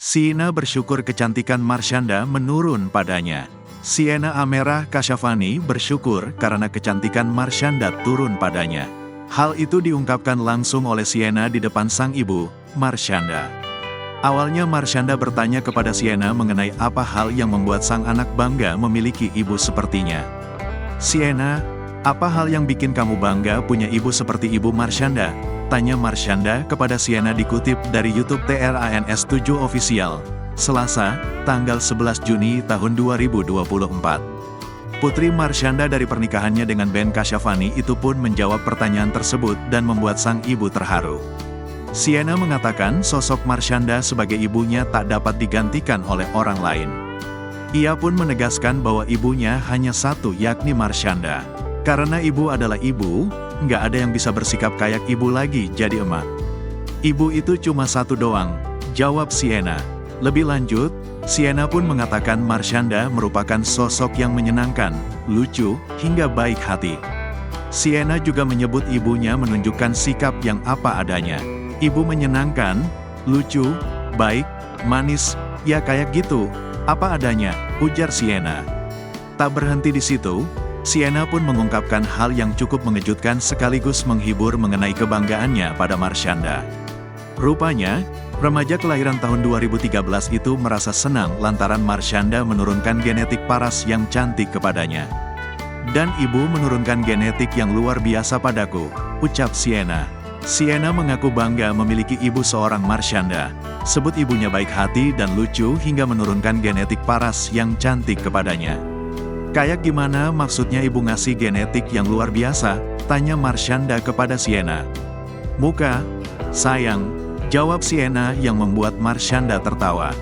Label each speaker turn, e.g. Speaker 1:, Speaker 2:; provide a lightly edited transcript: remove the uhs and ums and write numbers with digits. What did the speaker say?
Speaker 1: Sienna bersyukur kecantikan Marshanda menurun padanya. Sienna Amerah Kasyafani bersyukur karena kecantikan Marshanda turun padanya. Hal itu diungkapkan langsung oleh Sienna di depan sang ibu, Marshanda. Awalnya Marshanda bertanya kepada Sienna mengenai apa hal yang membuat sang anak bangga memiliki ibu sepertinya. "Sienna, apa hal yang bikin kamu bangga punya ibu seperti ibu Marshanda?" tanya Marshanda kepada Sienna dikutip dari YouTube TRANS7 Official, Selasa, tanggal 11 Juni tahun 2024. Putri Marshanda dari pernikahannya dengan Ben Kasyafani itu pun menjawab pertanyaan tersebut dan membuat sang ibu terharu. Sienna mengatakan sosok Marshanda sebagai ibunya tak dapat digantikan oleh orang lain. Ia pun menegaskan bahwa ibunya hanya satu, yakni Marshanda. Karena ibu adalah ibu, nggak ada yang bisa bersikap kayak ibu lagi jadi emak. "Ibu itu cuma satu doang," jawab Sienna. Lebih lanjut, Sienna pun mengatakan Marshanda merupakan sosok yang menyenangkan, lucu, hingga baik hati. Sienna juga menyebut ibunya menunjukkan sikap yang apa adanya. "Ibu menyenangkan, lucu, baik, manis, ya kayak gitu, apa adanya," ujar Sienna. Tak berhenti di situ, Sienna pun mengungkapkan hal yang cukup mengejutkan sekaligus menghibur mengenai kebanggaannya pada Marshanda. Rupanya, remaja kelahiran tahun 2013 itu merasa senang lantaran Marshanda menurunkan genetik paras yang cantik kepadanya. "Dan ibu menurunkan genetik yang luar biasa padaku," ucap Sienna. Sienna mengaku bangga memiliki ibu seorang Marshanda. Sebut ibunya baik hati dan lucu hingga menurunkan genetik paras yang cantik kepadanya. "Kayak gimana maksudnya ibu ngasih genetik yang luar biasa?" tanya Marshanda kepada Sienna. "Muka, sayang," jawab Sienna yang membuat Marshanda tertawa.